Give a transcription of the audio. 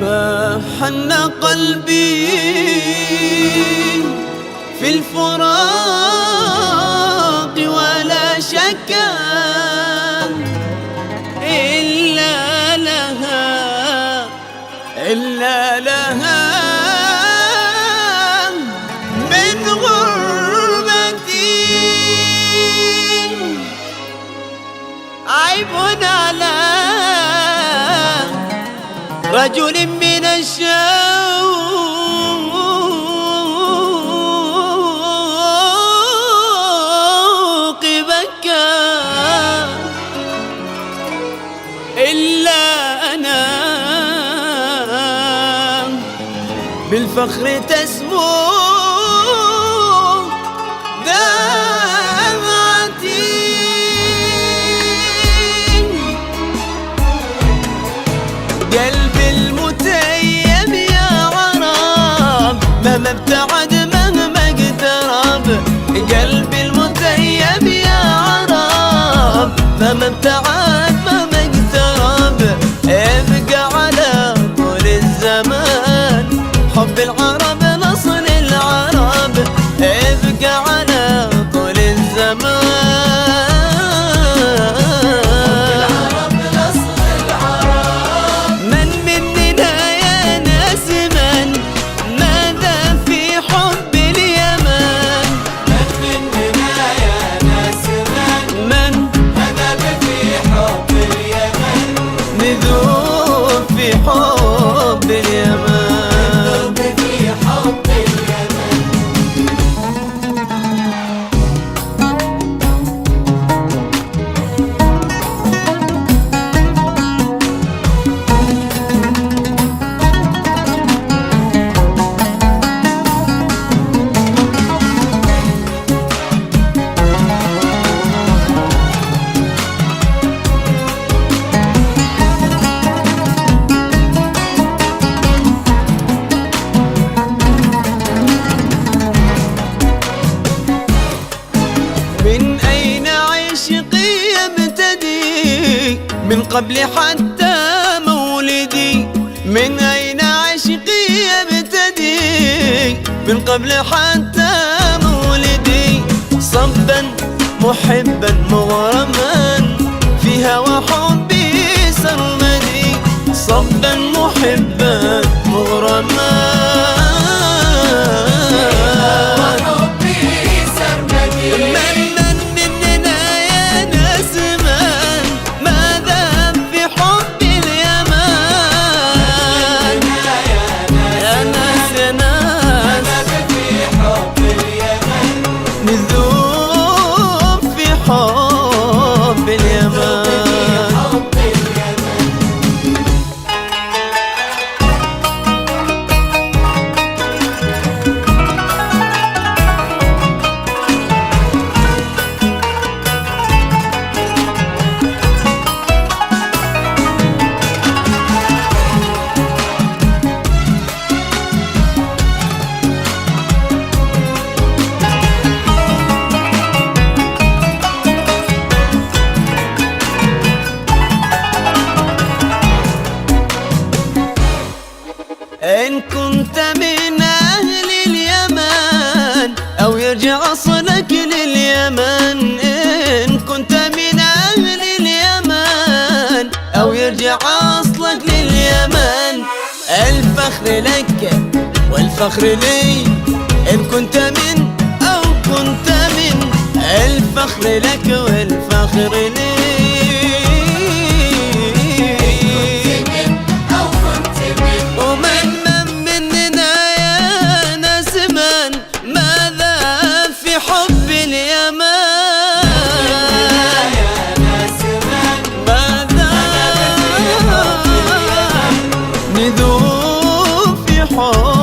ما حن قلبي في الفراق ولا شكا إلا لها من غربتي. عيب على رجل من الشوق بكى إلا أنا بالفخر تسمو دمعتي. قلبي المتيم يا عرب مهما ابتعد مهما اقترب. قلبي المتيم يا عرب مهما ابتعد مهما اقترب. ابقى على طول الزمان حب العرب نصل العرب. ابقى على طول الزمان نذوب في حب اليمن. من أين عشقي يبتدي من قبل حتى مولدي. من أين عشقي يبتدي من قبل حتى مولدي. صبا محبا مغرما في هوى حبي سرمدي. صبا محبا مغرما نذوب في حب اليمن. إن كنت من أهل اليمن أو يرجع أصلك لليمن. إن كنت من أهل اليمن أو يرجع أصلك لليمن. الفخر لك والفخر لي. إن كنت من أو كنت من الفخر لك والفخر لي. نذوب في حب